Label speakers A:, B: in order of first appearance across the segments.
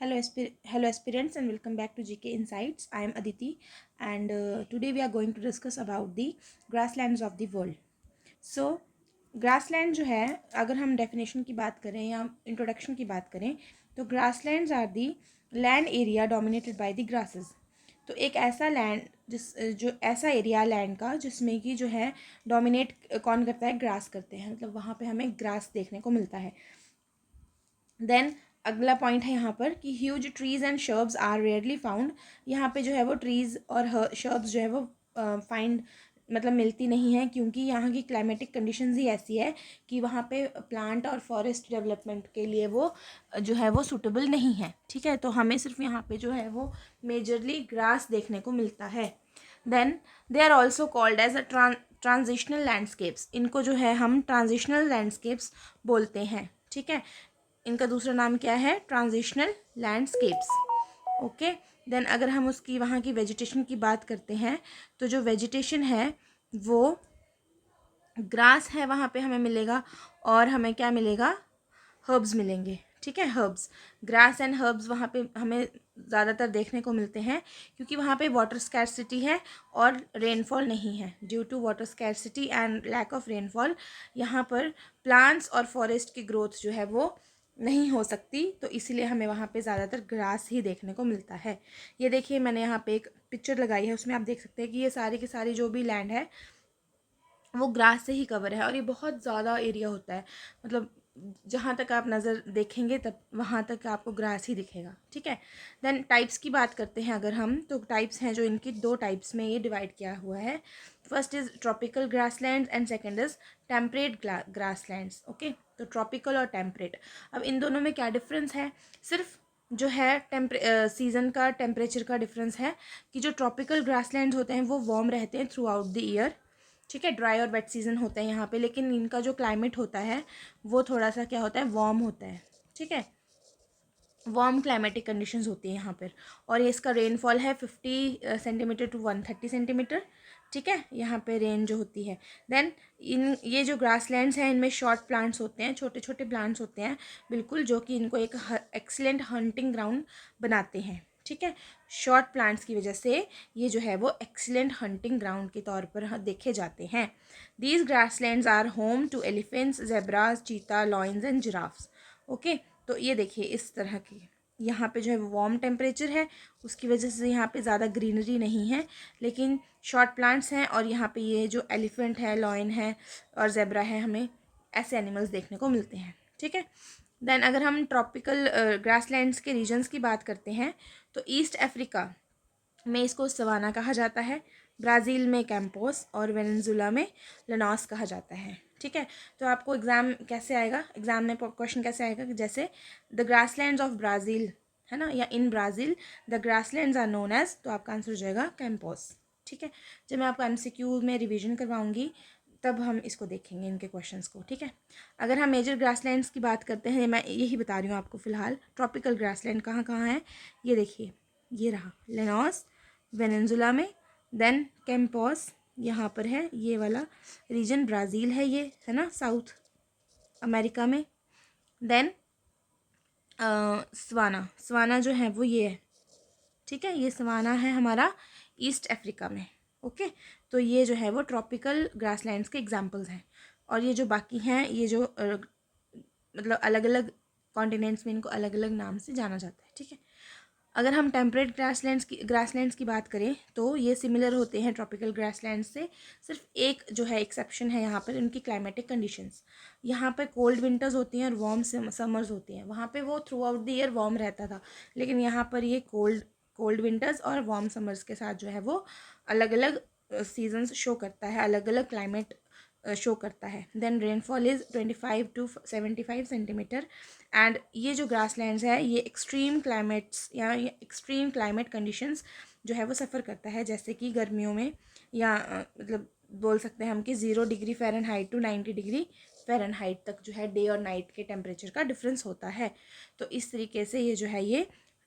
A: Hello aspirants, and welcome back to GK Insights. I am Aditi, and today we are going to discuss about the grasslands of the world. So grassland जो है, अगर हम definition की बात करें या introduction की बात करें, तो grasslands are the land area dominated by the grasses. तो एक ऐसा लैंड जो ऐसा एरिया लैंड का जिसमें कि जो है डोमिनेट कौन करता है, ग्रास करते हैं, मतलब वहाँ पे हमें ग्रास देखने को मिलता है. देन अगला पॉइंट है यहाँ पर कि huge trees and shrubs are rarely found. यहाँ पे जो है वो ट्रीज और शर्ब्स जो है वो फाइंड मतलब मिलती नहीं है, क्योंकि यहाँ की क्लाइमेटिक कंडीशंस ही ऐसी है कि वहाँ पे प्लांट और फॉरेस्ट डेवलपमेंट के लिए वो जो है वो सूटेबल नहीं है. ठीक है, तो हमें सिर्फ यहाँ पे जो है वो मेजरली ग्रास देखने को मिलता है. Then they are also called as a transitional landscapes. इनको जो है हम ट्रांजिशनल लैंडस्केप्स बोलते हैं. ठीक है, इनका दूसरा नाम क्या है, ट्रांजिशनल लैंडस्केप्स. ओके. देन अगर हम उसकी वहाँ की वेजिटेशन की बात करते हैं, तो जो वेजिटेशन है वो ग्रास है, वहाँ पे हमें मिलेगा, और हमें क्या मिलेगा, हर्ब्स मिलेंगे. ठीक है, हर्ब्स, ग्रास एंड हर्ब्स वहाँ पे हमें ज़्यादातर देखने को मिलते हैं, क्योंकि वहाँ पे वाटर स्कैरसिटी है और रेनफॉल नहीं है. Due to water scarcity and lack of rainfall यहाँ पर प्लांट्स और फॉरेस्ट की ग्रोथ जो है वो नहीं हो सकती, तो इसीलिए हमें वहाँ पे ज़्यादातर ग्रास ही देखने को मिलता है. ये देखिए, मैंने यहाँ पे एक पिक्चर लगाई है, उसमें आप देख सकते हैं कि ये सारी की सारी जो भी लैंड है वो ग्रास से ही कवर है, और ये बहुत ज़्यादा एरिया होता है, मतलब जहाँ तक आप नज़र देखेंगे तब वहाँ तक आपको ग्रास ही दिखेगा. ठीक है. देन टाइप्स की बात करते हैं अगर हम, तो टाइप्स हैं जो इनकी दो टाइप्स में ये डिवाइड किया हुआ है. First is tropical grasslands and second is temperate grasslands. Okay, तो ट्रॉपिकल और टेम्परेट, अब इन दोनों में क्या डिफरेंस है, सिर्फ जो है सीज़न का टेम्परेचर का डिफरेंस है, कि जो ट्रॉपिकल ग्रासलैंड्स होते हैं वो वार्म रहते हैं थ्रू आउट द ईयर. ठीक है, ड्राई और वेट सीज़न होता है यहाँ पे, लेकिन इनका जो क्लाइमेट होता है वो थोड़ा सा क्या होता है, वार्म होता है. ठीक है, वार्म क्लाइमेटिक कंडीशंस होती है यहाँ पर, और ये इसका रेनफॉल है 50 सेंटीमीटर टू 130 सेंटीमीटर. ठीक है, यहाँ पे रेन जो होती है. देन इन ये जो ग्रासलैंड्स हैं इनमें शॉर्ट प्लांट्स होते हैं, छोटे छोटे प्लांट्स होते हैं बिल्कुल, जो कि इनको एक एक्सीलेंट हंटिंग ग्राउंड बनाते हैं. ठीक है, शॉर्ट प्लांट्स की वजह से ये जो है वो एक्सीलेंट हंटिंग ग्राउंड के तौर पर देखे जाते हैं. These grasslands are home to elephants, zebras, cheetah, lions and giraffes. Okay, तो ये देखिए इस तरह की यहाँ पे जो है वार्म टेम्परेचर है, उसकी वजह से यहाँ पे ज़्यादा ग्रीनरी नहीं है, लेकिन शॉर्ट प्लांट्स हैं, और यहाँ पे ये जो एलिफेंट है, लॉयन है और जेब्रा है, हमें ऐसे एनिमल्स देखने को मिलते हैं. ठीक है. देन अगर हम ट्रॉपिकल ग्रासलैंड्स के रीजन्स की बात करते हैं, तो ईस्ट अफ्रीका में इसको सवाना कहा जाता है, ब्राज़ील में कैंपोस, और वेनेजुला में लनॉस कहा जाता है. ठीक है, तो आपको एग्ज़ाम कैसे आएगा, एग्ज़ाम में क्वेश्चन कैसे आएगा कि जैसे द ग्रासलैंड्स ऑफ ब्राज़ील है ना, या in Brazil the grasslands are known as, तो आपका आंसर हो जाएगा कैंपोस. ठीक है, जब मैं आपको MCQ में रिवीजन करवाऊंगी तब हम इसको देखेंगे, इनके क्वेश्चंस को. ठीक है, अगर हम मेजर ग्रासलैंड्स की बात करते हैं, मैं यही बता रही हूँ आपको फ़िलहाल. ट्रॉपिकल ग्रासलैंड कहाँ कहाँ है, ये देखिए, ये रहा लेनॉस वेनेजुला में. देन कैंपोस यहाँ पर है, ये वाला रीजन ब्राज़ील है, ये है ना, साउथ अमेरिका में. देन सवाना, सवाना जो है वो ये है. ठीक है, ये सवाना है हमारा ईस्ट अफ्रीका में. ओके, तो ये जो है वो ट्रॉपिकल ग्रासलैंड्स के एग्जांपल्स हैं, और ये जो बाकी हैं ये जो मतलब अलग अलग कॉन्टिनेंट्स में इनको अलग अलग नाम से जाना जाता है. ठीक है, अगर हम टेम्परेट ग्रासलैंड्स की बात करें, तो ये सिमिलर होते हैं ट्रॉपिकल ग्रासलैंड से. सिर्फ एक जो है एक्सेप्शन है यहाँ पर, इनकी क्लाइमेटिक कंडीशंस. यहाँ पे कोल्ड विंटर्स होती हैं और वार्म समर्स होती हैं. वहाँ पे वो through out the year warm रहता था, लेकिन यहाँ पर ये कोल्ड विंटर्स और वार्म समर्स के साथ जो है वो अलग अलग सीजन्स शो करता है, अलग अलग क्लाइमेट शो करता है. Then rainfall is 25 to 75 centimetre. And ये जो ग्रासलैंड्स है ये एक्सट्रीम क्लाइमेट्स या एक्सट्रीम क्लाइमेट कंडीशंस जो है वो सफ़र करता है, जैसे कि गर्मियों में, या मतलब बोल सकते हैं हम कि 0 degree Fahrenheit to 90 degree Fahrenheit तक जो है डे और नाइट के टेम्परेचर का डिफरेंस होता है. तो इस तरीके से ये जो है ये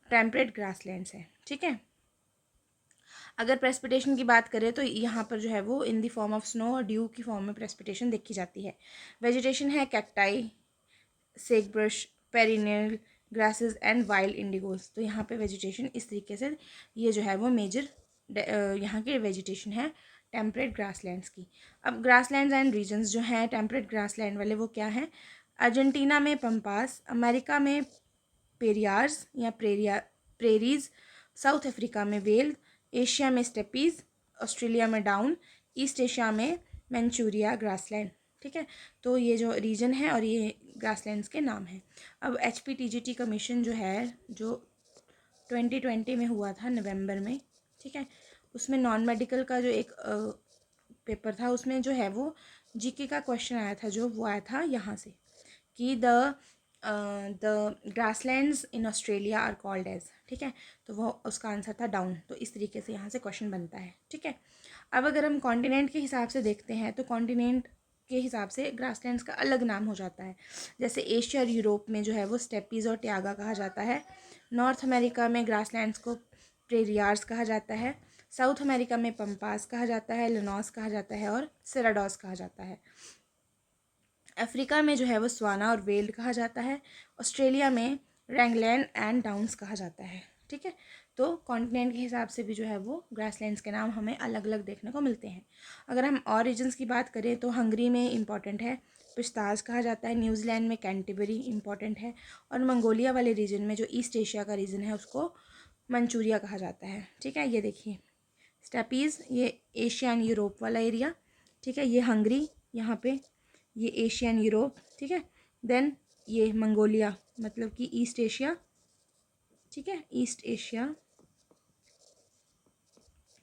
A: टेम्परेट ग्रासलैंड्स है. ठीक है, अगर प्रेसिपिटेशन की बात करें तो यहाँ पर जो है वो in the form of snow और ड्यू की फॉर्म में प्रेसिपिटेशन देखी जाती है. वेजिटेशन है cacti, sagebrush, perennial, grasses and wild indigos. तो यहाँ पे वेजिटेशन इस तरीके से, ये जो है वो मेजर यहाँ के वेजिटेशन है टेम्परेट ग्रासलैंड्स की। अब ग्रासलैंड्स एंड रीजन्स जो हैं टेम्परेट ग्रासलैंड वाले वो क्या हैं? अर्जेंटीना में पम्पास, अमेरिका में पेरियार्स या प्रेरीज, साउथ अफ्रीका में वेल, एशिया में स्टेपीज, ऑस्ट्रेलिया में डाउन, ईस्ट एशिया में मंचूरिया ग्रासलैंड। ठीक है, तो ये जो रीजन है और ये ग्रासलैंड्स के नाम हैं। अब HPTGT कमीशन जो है, जो 2020 में हुआ था नवंबर में, ठीक है, उसमें नॉन मेडिकल का जो एक पेपर था, उसमें जो है वो GK का क्वेश्चन आया था, जो वो आया था यहाँ से कि the grasslands in Australia are called as. ठीक है, तो वो उसका आंसर था डाउन। तो इस तरीके से यहाँ से क्वेश्चन बनता है। ठीक है, अब अगर हम कॉन्टिनेंट के हिसाब से देखते हैं तो कॉन्टिनेंट के हिसाब से ग्रासलैंड्स का अलग नाम हो जाता है। जैसे एशिया और यूरोप में जो है वो स्टेपीज़ और ट्यागा कहा जाता है। नॉर्थ अमेरिका में ग्रासलैंड्स को प्रेरियार्स कहा जाता है। साउथ अमेरिका में पम्पास कहा जाता है, लेनॉस कहा जाता है और सेराडॉस कहा जाता है। अफ्रीका में जो है वो स्वाना और वेल्ड कहा जाता है। ऑस्ट्रेलिया में रैंगलैंड एंड डाउन्स कहा जाता है। ठीक है, तो कॉन्टिनेंट के हिसाब से भी जो है वो ग्रासलैंड्स के नाम हमें अलग अलग देखने को मिलते हैं। अगर हम और रीजन्स की बात करें तो हंगरी में इम्पॉर्टेंट है पिस्ताज कहा जाता है, न्यूजीलैंड में कैंटरबरी इम्पॉर्टेंट है, और मंगोलिया वाले रीजन में जो ईस्ट एशिया का रीजन है उसको मंचूरिया कहा जाता है। ठीक है, ये देखिए स्टेपीज़, ये एशिया एंड यूरोप वाला एरिया। ठीक है, ये हंगरी यहाँ पे, ये एशियन यूरोप। ठीक है, देन ये मंगोलिया मतलब कि ईस्ट एशिया। ठीक है, ईस्ट एशिया।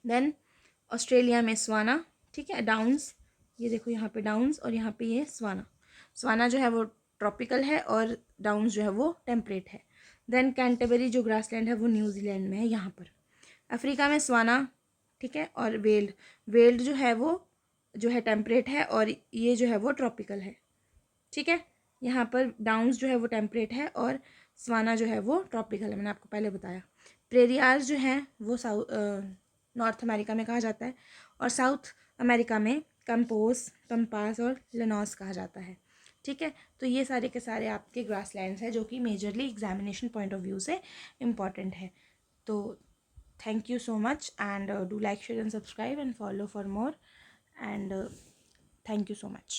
A: देन ऑस्ट्रेलिया में स्वाना। ठीक है, डाउन्स, ये देखो यहाँ पे डाउन्स और यहाँ पे ये स्वाना। स्वाना जो है वो ट्रॉपिकल है और डाउन्स जो है वो टेम्परेट है। देन कैंटरबरी जो ग्रासलैंड है वो न्यूजीलैंड में है यहाँ पर। अफ्रीका में स्वाना, ठीक है, और वेल्ड, वेल्ड जो है वो जो है टेम्परेट है और ये जो है वो ट्रॉपिकल है। ठीक है, यहाँ पर डाउन्स जो है वो टेम्परेट है और स्वाना जो है वो ट्रॉपिकल है, मैंने आपको पहले बताया। प्रेरियार्स जो हैं वो नॉर्थ अमेरिका में कहा जाता है और साउथ अमेरिका में कंपोस, पंपास और लेनॉस कहा जाता है। ठीक है, तो ये सारे के सारे आपके ग्रासलैंड्स हैं जो कि majorly examination point of view से इम्पॉर्टेंट है। तो thank you so much, and do like, share and subscribe and follow for more, and thank you so much.